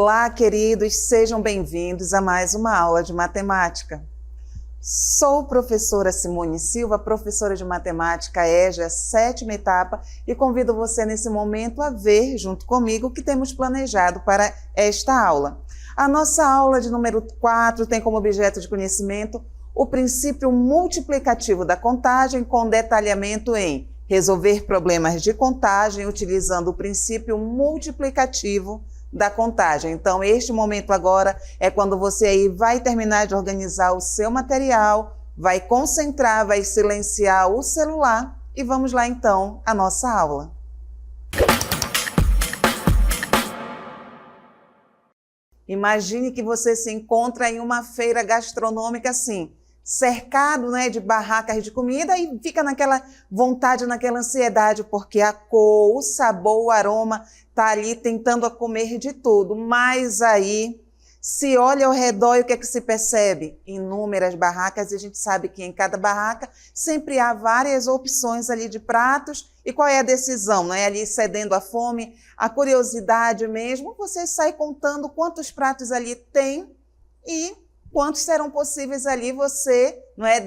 Olá, queridos, sejam bem-vindos a mais uma aula de matemática. Sou professora Simone Silva, professora de matemática EJA, 7ª etapa, e convido você nesse momento a ver, junto comigo, o que temos planejado para esta aula. A nossa aula de número 4 tem como objeto de conhecimento o princípio multiplicativo da contagem, com detalhamento em resolver problemas de contagem utilizando o princípio multiplicativo da contagem. Então, este momento agora é quando você aí vai terminar de organizar o seu material, vai concentrar, vai silenciar o celular e vamos lá então à nossa aula. Imagine que você se encontra em uma feira gastronômica assim, cercado, de barracas de comida e fica naquela vontade, naquela ansiedade, porque a cor, o sabor, o aroma está ali tentando a comer de tudo. Mas aí se olha ao redor e o que é que se percebe? Inúmeras barracas, e a gente sabe que em cada barraca sempre há várias opções ali de pratos. E qual é a decisão? Não é ali cedendo à fome, a curiosidade mesmo, você sai contando quantos pratos ali tem e quantos serão possíveis ali você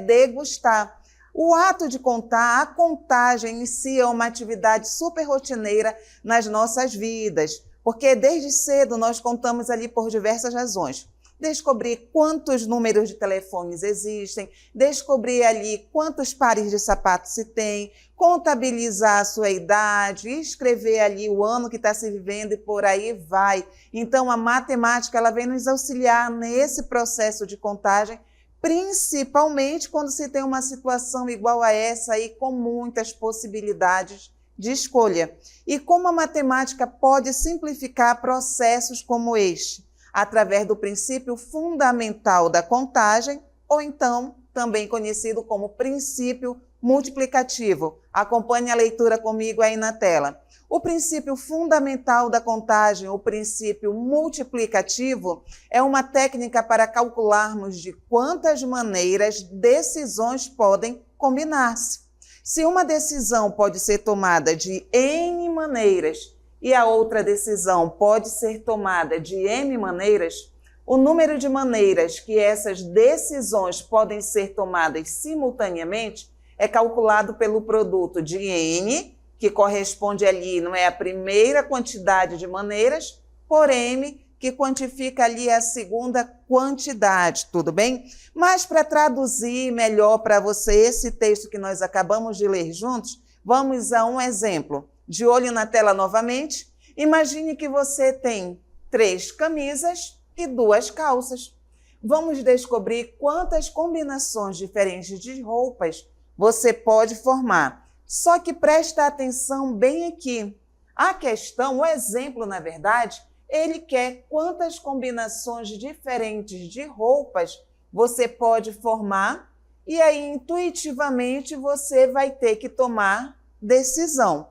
degustar. O ato de contar, a contagem em si é uma atividade super rotineira nas nossas vidas, porque desde cedo nós contamos ali por diversas razões. Descobrir quantos números de telefones existem, descobrir ali quantos pares de sapatos se tem, contabilizar a sua idade, escrever ali o ano que está se vivendo e por aí vai. Então, a matemática ela vem nos auxiliar nesse processo de contagem, principalmente quando se tem uma situação igual a essa aí, com muitas possibilidades de escolha. E como a matemática pode simplificar processos como este? Através do princípio fundamental da contagem, ou então também conhecido como princípio multiplicativo. Acompanhe a leitura comigo aí na tela. O princípio fundamental da contagem, o princípio multiplicativo, é uma técnica para calcularmos de quantas maneiras decisões podem combinar-se. Se uma decisão pode ser tomada de N maneiras e a outra decisão pode ser tomada de M maneiras, o número de maneiras que essas decisões podem ser tomadas simultaneamente é calculado pelo produto de N, que corresponde ali, a primeira quantidade de maneiras, por M, que quantifica ali a segunda quantidade, tudo bem? Mas para traduzir melhor para você esse texto que nós acabamos de ler juntos, vamos a um exemplo. De olho na tela novamente, imagine que você tem 3 camisas e 2 calças. Vamos descobrir quantas combinações diferentes de roupas você pode formar. Só que presta atenção bem aqui. A questão, o exemplo, na verdade, ele quer quantas combinações diferentes de roupas você pode formar e aí, intuitivamente, você vai ter que tomar decisão.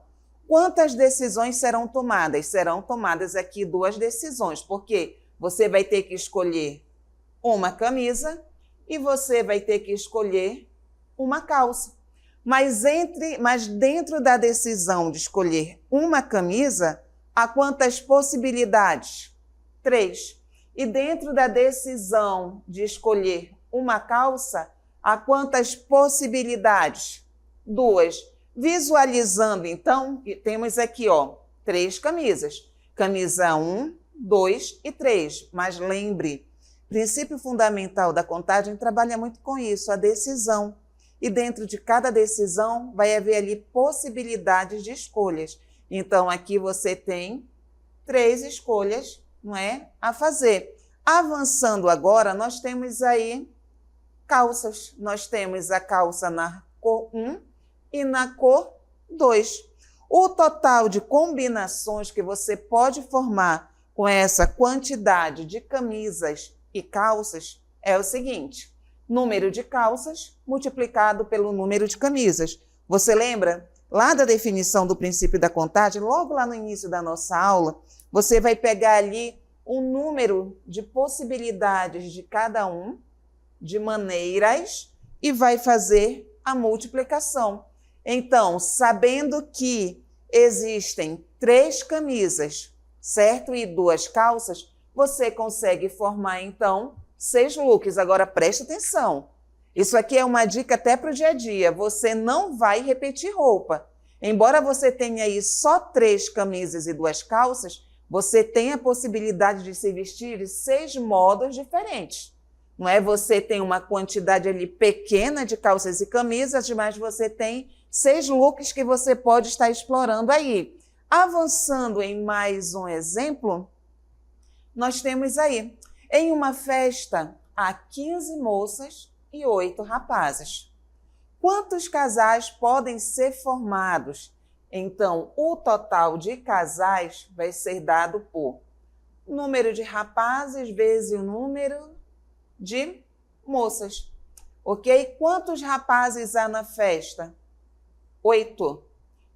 Quantas decisões serão tomadas? Serão tomadas aqui 2 decisões, porque você vai ter que escolher uma camisa e você vai ter que escolher uma calça. Mas dentro da decisão de escolher uma camisa, há quantas possibilidades? 3. E dentro da decisão de escolher uma calça, há quantas possibilidades? 2. Visualizando, então, temos aqui 3 camisas. Camisa 1, 2 e 3. Mas lembre, o princípio fundamental da contagem trabalha muito com isso, a decisão. E dentro de cada decisão vai haver ali possibilidades de escolhas. Então, aqui você tem 3 escolhas, a fazer. Avançando agora, nós temos aí calças. Nós temos a calça na cor 1 e na cor 2. O total de combinações que você pode formar com essa quantidade de camisas e calças é o seguinte: número de calças multiplicado pelo número de camisas. Você lembra? Lá da definição do princípio da contagem, logo lá no início da nossa aula, você vai pegar ali o número de possibilidades de cada um, de maneiras, e vai fazer a multiplicação. Então, sabendo que existem 3 camisas, certo? E 2 calças, você consegue formar, então, 6 looks. Agora, preste atenção. Isso aqui é uma dica até para o dia a dia. Você não vai repetir roupa. Embora você tenha aí só 3 camisas e 2 calças, você tem a possibilidade de se vestir de 6 modos diferentes. Não é? Você tem uma quantidade ali pequena de calças e camisas, mas você tem 6 looks que você pode estar explorando aí. Avançando em mais um exemplo, nós temos aí, em uma festa, há 15 moças e 8 rapazes. Quantos casais podem ser formados? Então, o total de casais vai ser dado por número de rapazes vezes o número de moças. Ok? Quantos rapazes há na festa? 8.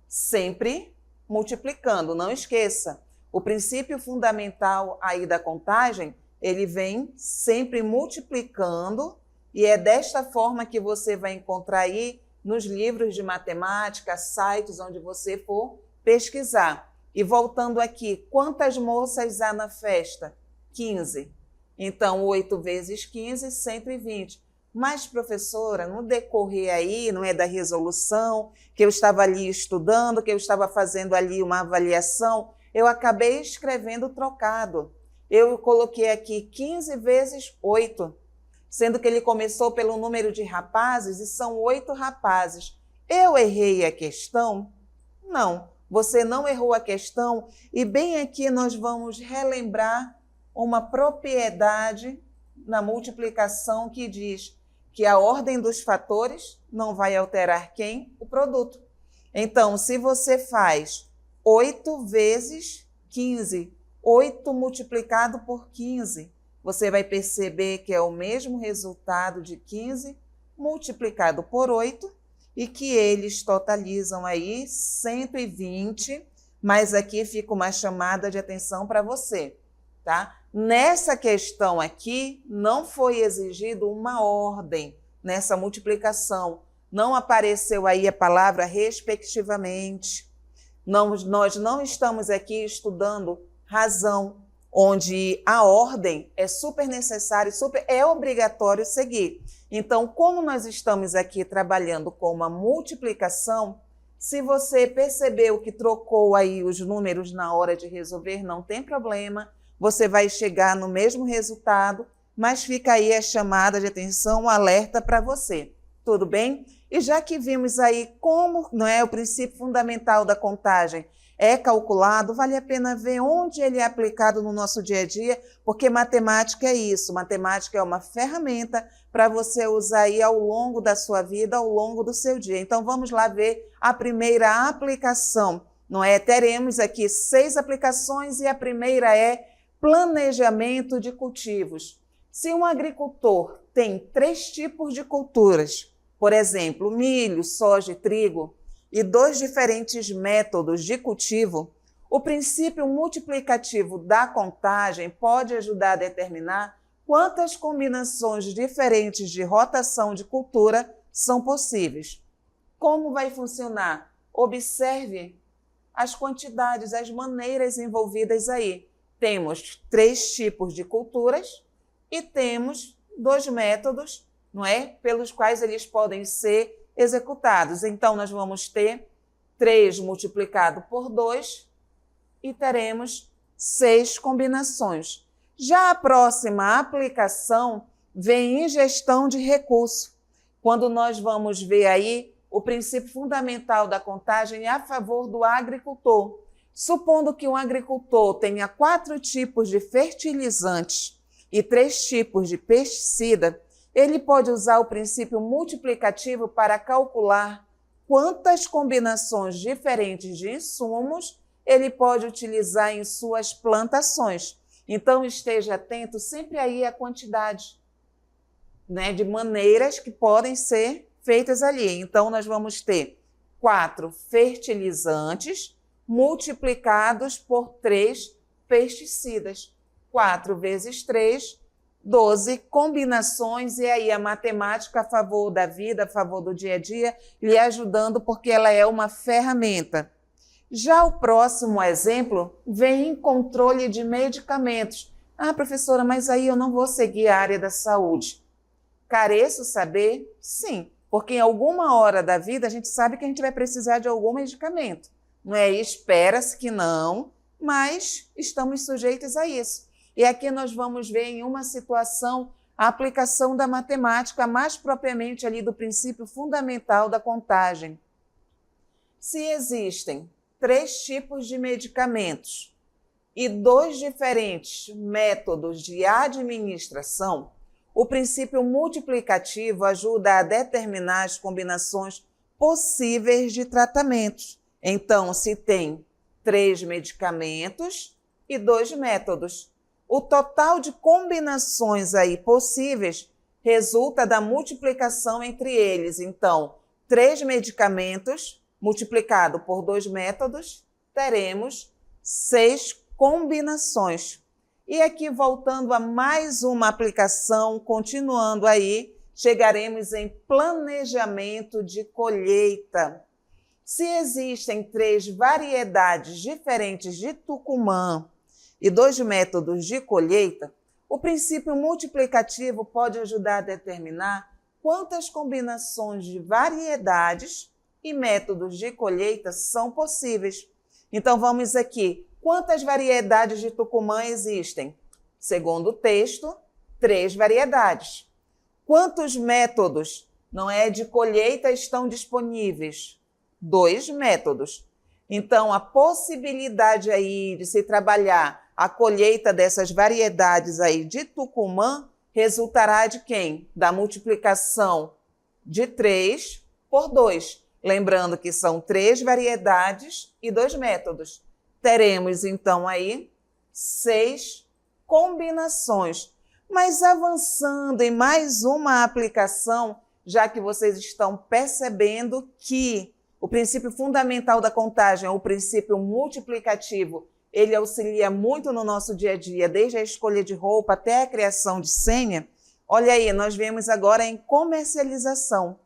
Sempre multiplicando, não esqueça. O princípio fundamental aí da contagem, ele vem sempre multiplicando, e é desta forma que você vai encontrar aí nos livros de matemática, sites onde você for pesquisar. E voltando aqui, quantas moças há na festa? 15. Então, 8 vezes 15, 120. Mas, professora, no decorrer aí, não é da resolução, que eu estava ali estudando, que eu estava fazendo ali uma avaliação, eu acabei escrevendo trocado. Eu coloquei aqui 15 vezes 8. Sendo que ele começou pelo número de rapazes e são 8 rapazes. Eu errei a questão? Não, você não errou a questão. E bem aqui nós vamos relembrar uma propriedade na multiplicação que diz que a ordem dos fatores não vai alterar quem? O produto. Então, se você faz 8 vezes 15, 8 multiplicado por 15, você vai perceber que é o mesmo resultado de 15 multiplicado por 8 e que eles totalizam aí 120, mas aqui fica uma chamada de atenção para você, tá? Nessa questão aqui, não foi exigido uma ordem nessa multiplicação. Não apareceu aí a palavra respectivamente. Nós não estamos aqui estudando razão, onde a ordem é super necessária, é obrigatório seguir. Então, como nós estamos aqui trabalhando com uma multiplicação, se você percebeu que trocou aí os números na hora de resolver, não tem problema, você vai chegar no mesmo resultado, mas fica aí a chamada de atenção, um alerta para você. Tudo bem? E já que vimos aí como, não é, o princípio fundamental da contagem é calculado, vale a pena ver onde ele é aplicado no nosso dia a dia, porque matemática é isso, matemática é uma ferramenta para você usar aí ao longo da sua vida, ao longo do seu dia. Então vamos lá ver a primeira aplicação, não é? Teremos aqui 6 aplicações e a primeira é planejamento de cultivos. Se um agricultor tem 3 tipos de culturas, por exemplo, milho, soja e trigo, e 2 diferentes métodos de cultivo, o princípio multiplicativo da contagem pode ajudar a determinar quantas combinações diferentes de rotação de cultura são possíveis. Como vai funcionar? Observe as quantidades, as maneiras envolvidas aí. Temos 3 tipos de culturas e temos 2 métodos, não é? Pelos quais eles podem ser executados. Então, nós vamos ter 3 multiplicado por 2 e teremos 6 combinações. Já a próxima aplicação vem em gestão de recurso, quando nós vamos ver aí o princípio fundamental da contagem a favor do agricultor. Supondo que um agricultor tenha 4 tipos de fertilizantes e 3 tipos de pesticida, ele pode usar o princípio multiplicativo para calcular quantas combinações diferentes de insumos ele pode utilizar em suas plantações. Então, esteja atento sempre aí à quantidade, né, de maneiras que podem ser feitas ali. Então, nós vamos ter 4 fertilizantes multiplicados por 3 pesticidas. 4 vezes 3, 12 combinações, e aí a matemática a favor da vida, a favor do dia a dia, lhe ajudando porque ela é uma ferramenta. Já o próximo exemplo vem em controle de medicamentos. Ah, professora, mas aí eu não vou seguir a área da saúde. Careço saber? Sim, porque em alguma hora da vida a gente sabe que a gente vai precisar de algum medicamento. Não é? Espera-se que não, mas estamos sujeitos a isso. E aqui nós vamos ver em uma situação a aplicação da matemática, mais propriamente ali do princípio fundamental da contagem. Se existem 3 tipos de medicamentos e 2 diferentes métodos de administração, o princípio multiplicativo ajuda a determinar as combinações possíveis de tratamentos. Então, se tem 3 medicamentos e 2 métodos, o total de combinações aí possíveis resulta da multiplicação entre eles. Então, 3 medicamentos multiplicado por 2 métodos, teremos 6 combinações. E aqui, voltando a mais uma aplicação, continuando aí, chegaremos em planejamento de colheita. Se existem 3 variedades diferentes de tucumã e 2 métodos de colheita, o princípio multiplicativo pode ajudar a determinar quantas combinações de variedades e métodos de colheita são possíveis. Então, vamos aqui. Quantas variedades de tucumã existem? Segundo o texto, 3 variedades. Quantos métodos, de colheita estão disponíveis? 2 métodos. Então, a possibilidade aí de se trabalhar a colheita dessas variedades aí de tucumã resultará de quem? Da multiplicação de 3 por 2. Lembrando que são 3 variedades e 2 métodos. Teremos, então, aí 6 combinações. Mas avançando em mais uma aplicação, já que vocês estão percebendo que o princípio fundamental da contagem, o princípio multiplicativo, ele auxilia muito no nosso dia a dia, desde a escolha de roupa até a criação de senha. Olha aí, nós vemos agora em comercialização.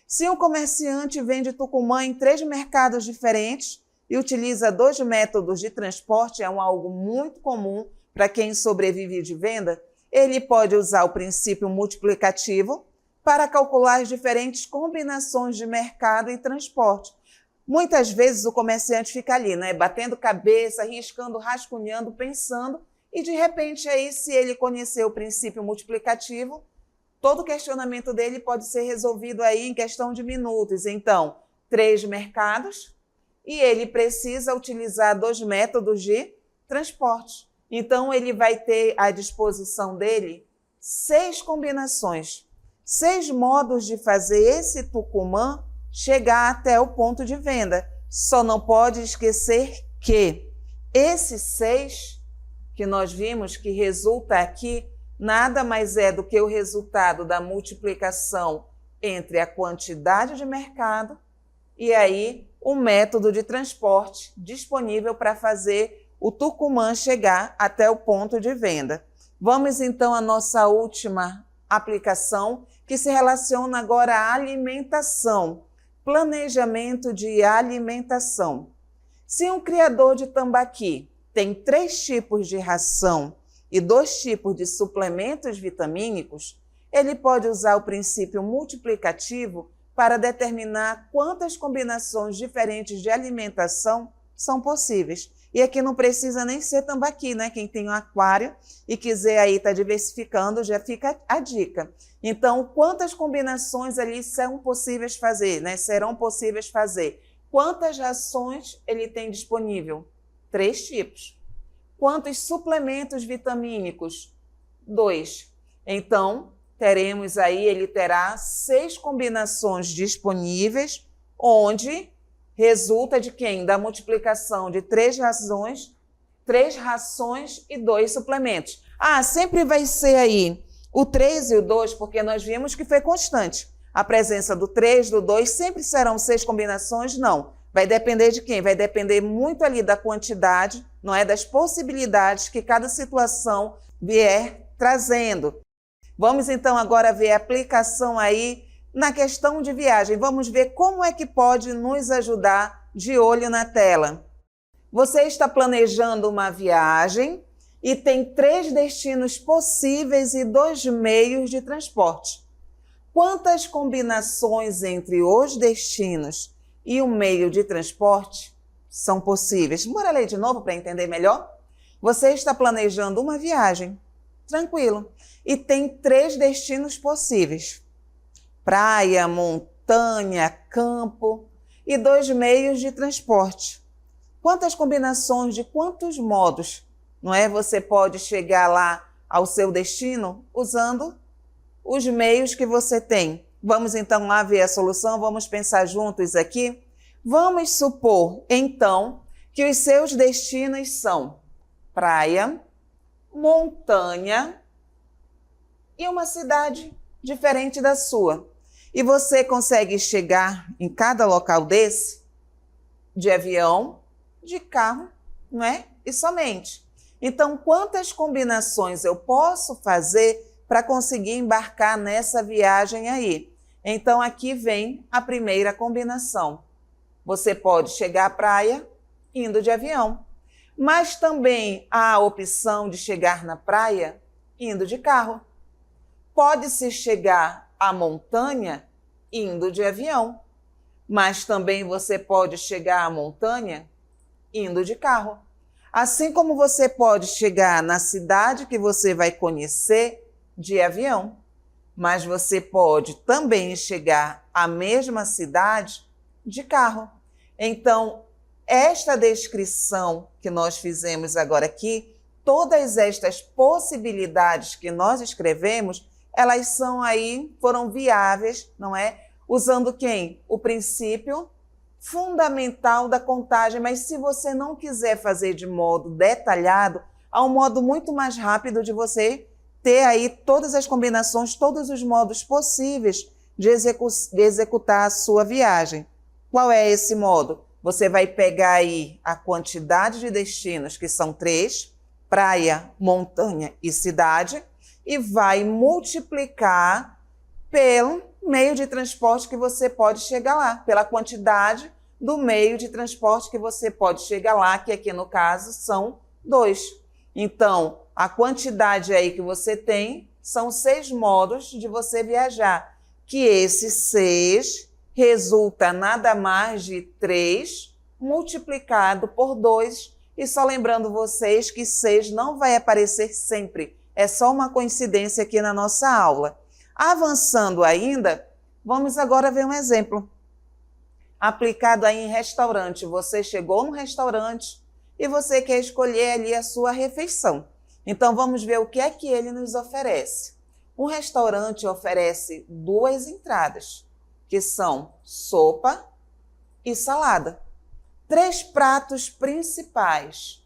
Se um comerciante vende tucumã em 3 mercados diferentes e utiliza 2 métodos de transporte, algo muito comum para quem sobrevive de venda, ele pode usar o princípio multiplicativo para calcular as diferentes combinações de mercado e transporte. Muitas vezes o comerciante fica ali, batendo cabeça, riscando, rascunhando, pensando, e de repente aí, se ele conhecer o princípio multiplicativo, todo o questionamento dele pode ser resolvido aí em questão de minutos. Então, 3 mercados e ele precisa utilizar 2 métodos de transporte. Então, ele vai ter à disposição dele 6 combinações, 6 modos de fazer esse tucumã chegar até o ponto de venda. Só não pode esquecer que esses 6 que nós vimos que resulta aqui nada mais é do que o resultado da multiplicação entre a quantidade de mercado e aí o método de transporte disponível para fazer o tucumã chegar até o ponto de venda. Vamos então à nossa última aplicação, que se relaciona agora à alimentação, planejamento de alimentação. Se um criador de tambaqui tem 3 tipos de ração e 2 tipos de suplementos vitamínicos, ele pode usar o princípio multiplicativo para determinar quantas combinações diferentes de alimentação são possíveis. E aqui não precisa nem ser tambaqui, Quem tem um aquário e quiser aí estar diversificando, já fica a dica. Então, quantas combinações ali são possíveis fazer, Serão possíveis fazer? Quantas rações ele tem disponível? 3 tipos. Quantos suplementos vitamínicos? 2. Então, teremos aí, ele terá 6 combinações disponíveis, onde resulta de quem? Da multiplicação de 3 rações e 2 suplementos. Sempre vai ser aí o 3 e o 2, porque nós vimos que foi constante. A presença do 3, do 2, sempre serão 6 combinações? Não. Vai depender de quem? Vai depender muito ali da quantidade, das possibilidades que cada situação vier trazendo. Vamos então agora ver a aplicação aí na questão de viagem. Vamos ver como é que pode nos ajudar de olho na tela. Você está planejando uma viagem e tem 3 destinos possíveis e 2 meios de transporte. Quantas combinações entre os destinos e o meio de transporte são possíveis? Bora ler de novo para entender melhor? Você está planejando uma viagem, tranquilo, e tem 3 destinos possíveis: praia, montanha, campo e 2 meios de transporte. Quantas combinações de quantos modos, não é? Você pode chegar lá ao seu destino usando os meios que você tem. Vamos então lá ver a solução, vamos pensar juntos aqui. Vamos supor, então, que os seus destinos são praia, montanha e uma cidade diferente da sua. E você consegue chegar em cada local desse de avião, de carro, não é? E somente. Então, quantas combinações eu posso fazer para conseguir embarcar nessa viagem aí? Então, aqui vem a primeira combinação. Você pode chegar à praia indo de avião, mas também há a opção de chegar na praia indo de carro. Pode-se chegar à montanha indo de avião, mas também você pode chegar à montanha indo de carro. Assim como você pode chegar na cidade que você vai conhecer de avião, mas você pode também chegar à mesma cidade de carro. Então, esta descrição que nós fizemos agora aqui, todas estas possibilidades que nós escrevemos, elas foram viáveis, não é? Usando quem? O princípio fundamental da contagem, mas se você não quiser fazer de modo detalhado, há um modo muito mais rápido de você ter aí todas as combinações, todos os modos possíveis de executar a sua viagem. Qual é esse modo? Você vai pegar aí a quantidade de destinos, que são 3, praia, montanha e cidade, e vai multiplicar pelo meio de transporte que você pode chegar lá, pela quantidade do meio de transporte que você pode chegar lá, que aqui no caso são 2. Então, a quantidade aí que você tem são 6 modos de você viajar, que esses 6 resulta nada mais de 3 multiplicado por 2, e só lembrando vocês que 6 não vai aparecer sempre, é só uma coincidência aqui na nossa aula. Avançando ainda, vamos agora ver um exemplo. Aplicado aí em restaurante. Você chegou no restaurante e você quer escolher ali a sua refeição. Então, vamos ver o que é que ele nos oferece. Um restaurante oferece 2 entradas, que são sopa e salada. 3 pratos principais,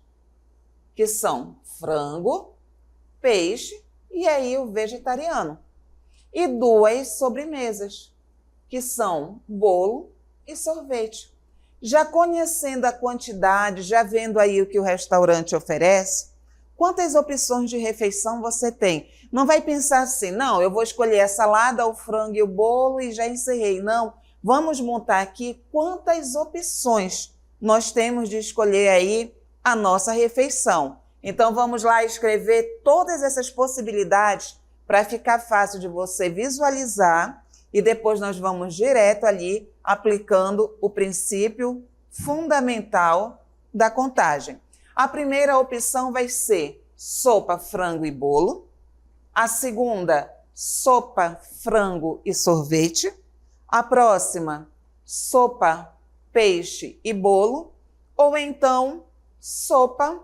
que são frango, peixe e aí o vegetariano. E 2 sobremesas, que são bolo e sorvete. Já conhecendo a quantidade, já vendo aí o que o restaurante oferece, quantas opções de refeição você tem? Não vai pensar assim, não, eu vou escolher a salada, o frango e o bolo e já encerrei. Não, vamos montar aqui quantas opções nós temos de escolher aí a nossa refeição. Então, vamos lá escrever todas essas possibilidades para ficar fácil de você visualizar e depois nós vamos direto ali aplicando o princípio fundamental da contagem. A primeira opção vai ser sopa, frango e bolo. A segunda, sopa, frango e sorvete. A próxima, sopa, peixe e bolo. Ou então, sopa,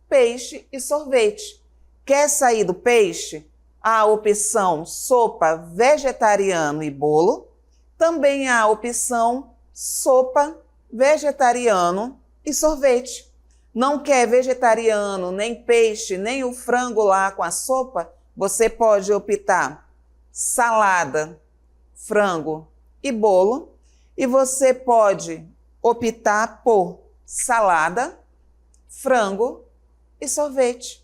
peixe e sorvete. Quer sair do peixe? A opção sopa, vegetariano e bolo. Também há a opção sopa, vegetariano e sorvete. Não quer vegetariano, nem peixe, nem o frango lá com a sopa? Você pode optar salada, frango e bolo. E você pode optar por salada, frango e sorvete.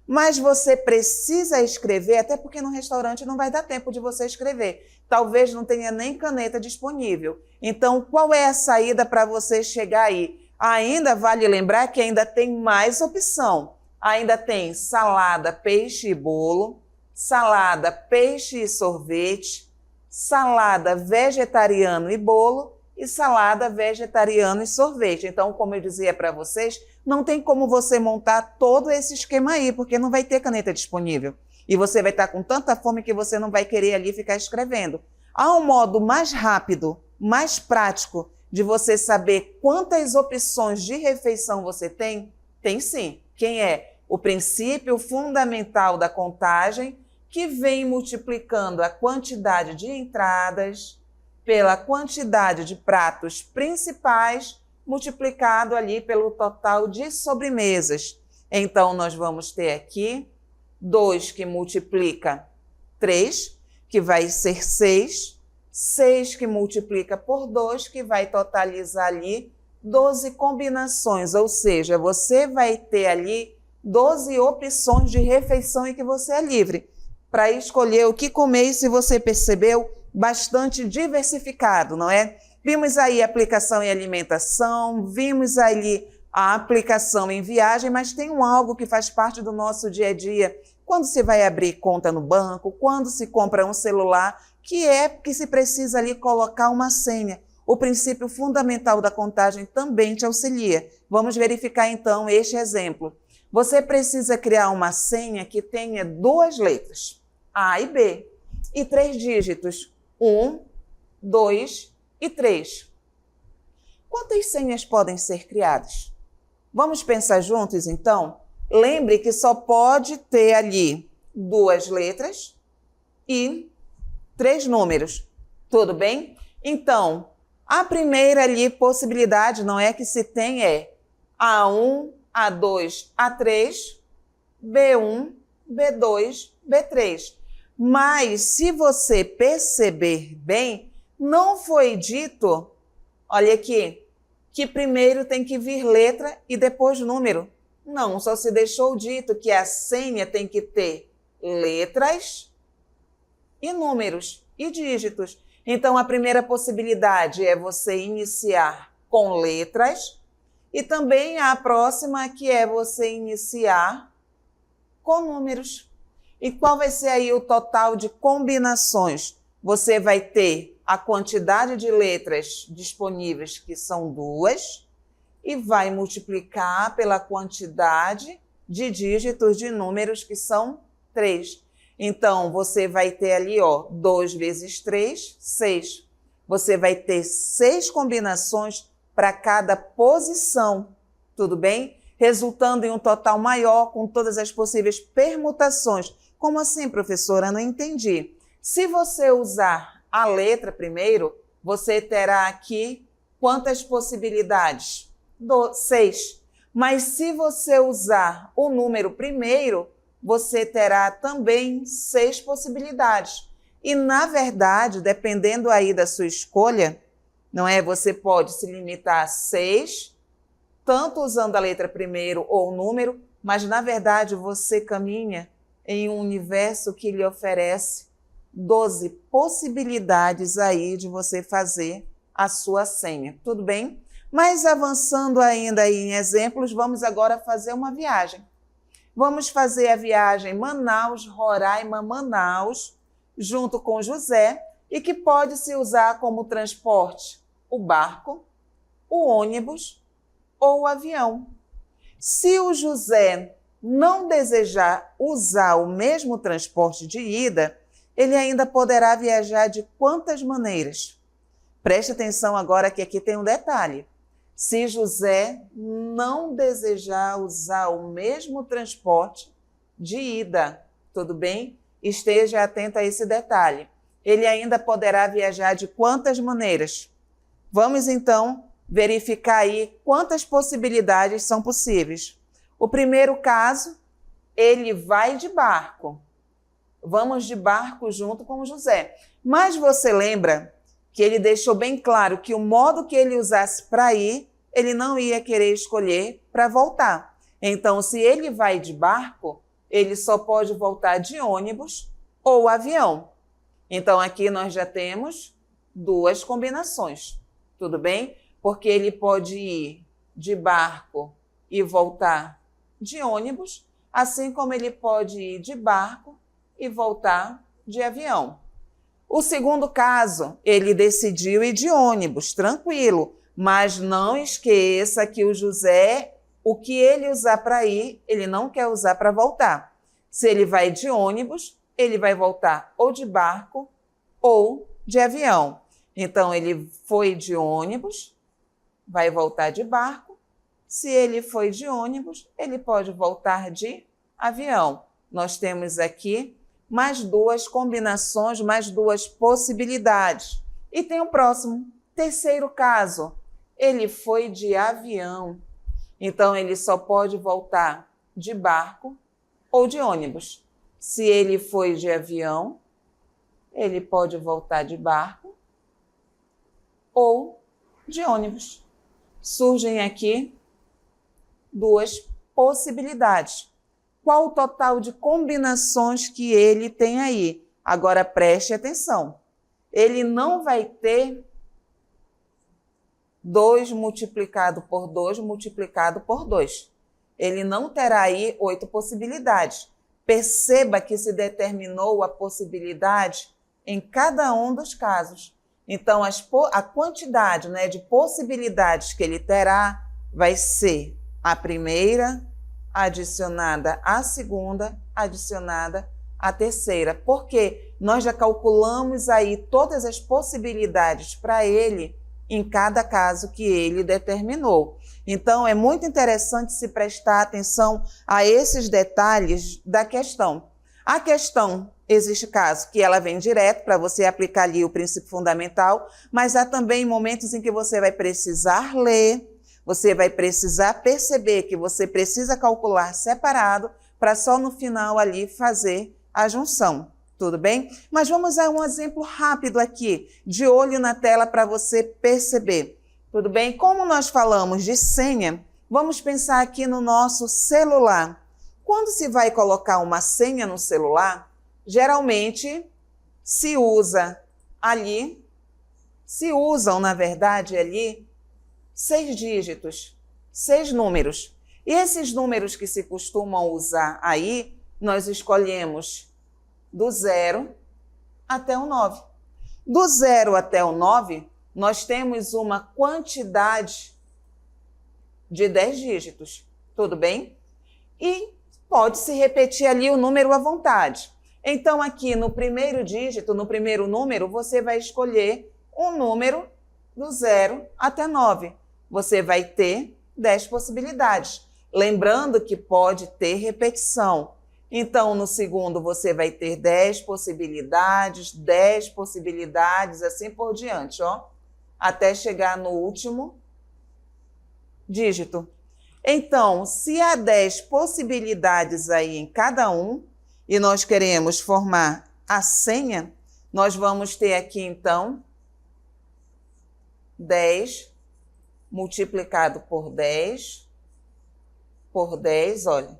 Mas você precisa escrever, até porque no restaurante não vai dar tempo de você escrever. Talvez não tenha nem caneta disponível. Então, qual é a saída para você chegar aí? Ainda vale lembrar que ainda tem mais opção. Ainda tem salada, peixe e bolo, salada, peixe e sorvete, salada vegetariano e bolo e salada vegetariano e sorvete. Então, como eu dizia para vocês, não tem como você montar todo esse esquema aí, porque não vai ter caneta disponível. E você vai estar com tanta fome que você não vai querer ali ficar escrevendo. Há um modo mais rápido, mais prático de você saber quantas opções de refeição você tem? Tem sim. Quem é? O princípio fundamental da contagem, que vem multiplicando a quantidade de entradas pela quantidade de pratos principais, multiplicado ali pelo total de sobremesas. Então, nós vamos ter aqui 2 que multiplica 3, que vai ser 6. 6 que multiplica por 2, que vai totalizar ali 12 combinações. Ou seja, você vai ter ali 12 opções de refeição em que você é livre para escolher o que comer. E se você percebeu, bastante diversificado, não é? Vimos aí a aplicação em alimentação, vimos ali a aplicação em viagem, mas tem algo que faz parte do nosso dia a dia. Quando se vai abrir conta no banco, quando se compra um celular, que é que se precisa ali colocar uma senha. O princípio fundamental da contagem também te auxilia. Vamos verificar então este exemplo. Você precisa criar uma senha que tenha 2 letras, A e B, e 3 dígitos, 1, 2 e 3. Quantas senhas podem ser criadas? Vamos pensar juntos, então? Lembre que só pode ter ali 2 letras e 3 números. Tudo bem? Então, a primeira ali possibilidade não é que se tem é A1, A2, A3, B1, B2, B3. Mas, se você perceber bem, não foi dito, olha aqui, que primeiro tem que vir letra e depois número. Não, só se deixou dito que a senha tem que ter letras e números e dígitos. Então, a primeira possibilidade é você iniciar com letras e também a próxima que é você iniciar com números. E qual vai ser aí o total de combinações? Você vai ter a quantidade de letras disponíveis, que são 2, e vai multiplicar pela quantidade de dígitos de números, que são 3. Então, você vai ter ali, 2 vezes 3, 6. Você vai ter 6 combinações para cada posição, tudo bem? Resultando em um total maior com todas as possíveis permutações. Como assim, professora? Não entendi. Se você usar a letra primeiro, você terá aqui quantas possibilidades? 6. Mas se você usar o número primeiro, você terá também 6 possibilidades. E, na verdade, dependendo aí da sua escolha, não é? Você pode se limitar a 6, tanto usando a letra primeiro ou o número, mas, na verdade, você caminha em um universo que lhe oferece 12 possibilidades aí de você fazer a sua senha. Tudo bem? Mas, avançando ainda aí em exemplos, vamos agora fazer uma viagem. Vamos fazer a viagem Manaus, Roraima, Manaus, junto com José, e que pode se usar como transporte o barco, o ônibus ou o avião. Se o José não desejar usar o mesmo transporte de ida, ele ainda poderá viajar de quantas maneiras? Preste atenção agora que aqui tem um detalhe. Se José não desejar usar o mesmo transporte de ida, tudo bem? Esteja atento a esse detalhe. Ele ainda poderá viajar de quantas maneiras? Vamos, então, verificar aí quantas possibilidades são possíveis. O primeiro caso, ele vai de barco. Vamos de barco junto com o José. Mas você lembra que ele deixou bem claro que o modo que ele usasse para ir, ele não ia querer escolher para voltar. Então, se ele vai de barco, ele só pode voltar de ônibus ou avião. Então, aqui nós já temos 2 combinações, tudo bem? Porque ele pode ir de barco e voltar de ônibus, assim como ele pode ir de barco e voltar de avião. O segundo caso, ele decidiu ir de ônibus, tranquilo, mas não esqueça que o José, o que ele usar para ir, ele não quer usar para voltar. Se ele vai de ônibus, ele vai voltar ou de barco ou de avião. Então, ele foi de ônibus, vai voltar de barco. Se ele foi de ônibus, ele pode voltar de avião. Nós temos aqui mais duas combinações, mais duas possibilidades. E tem o próximo, terceiro caso. Ele foi de avião. Então, ele só pode voltar de barco ou de ônibus. Se ele foi de avião, ele pode voltar de barco ou de ônibus. Surgem aqui duas possibilidades. Qual o total de combinações que ele tem aí? Agora preste atenção. Ele não vai ter 2 multiplicado por 2 multiplicado por 2. Ele não terá aí 8 possibilidades. Perceba que se determinou a possibilidade em cada um dos casos. Então, a quantidade, né, de possibilidades que ele terá vai ser a primeira adicionada à segunda, adicionada à terceira. Porque nós já calculamos aí todas as possibilidades para ele em cada caso que ele determinou. Então, é muito interessante se prestar atenção a esses detalhes da questão. A questão, existe caso que ela vem direto para você aplicar ali o princípio fundamental, mas há também momentos em que você vai precisar ler, você vai precisar perceber que você precisa calcular separado para só no final ali fazer a junção. Tudo bem? Mas vamos a um exemplo rápido aqui, de olho na tela para você perceber. Tudo bem? Como nós falamos de senha, vamos pensar aqui no nosso celular. Quando se vai colocar uma senha no celular, geralmente se usam, na verdade, ali 6 dígitos, 6 números. E esses números que se costumam usar aí, nós escolhemos do 0 até o 9. Do 0 até o 9, nós temos uma quantidade de 10 dígitos, tudo bem? E pode-se repetir ali o número à vontade. Então, aqui no primeiro dígito, no primeiro número, você vai escolher um número do 0 até 9. Você vai ter 10 possibilidades. Lembrando que pode ter repetição. Então, no segundo, você vai ter 10 possibilidades, assim por diante, ó, até chegar no último dígito. Então, se há 10 possibilidades aí em cada um, e nós queremos formar a senha, nós vamos ter aqui, então, 10 multiplicado por 10, olha.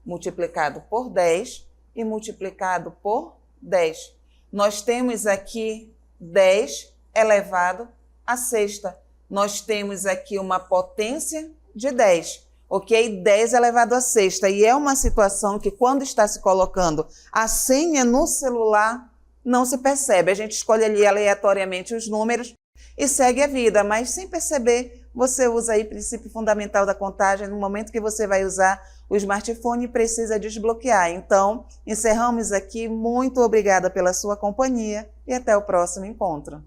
Multiplicado por 10 e multiplicado por 10. Nós temos aqui 10 elevado à sexta. Nós temos aqui uma potência de 10, ok? 10 elevado à sexta. E é uma situação que, quando está se colocando a senha no celular, não se percebe. A gente escolhe ali aleatoriamente os números e segue a vida, mas sem perceber, você usa aí o princípio fundamental da contagem no momento que você vai usar o smartphone e precisa desbloquear. Então, encerramos aqui. Muito obrigada pela sua companhia e até o próximo encontro.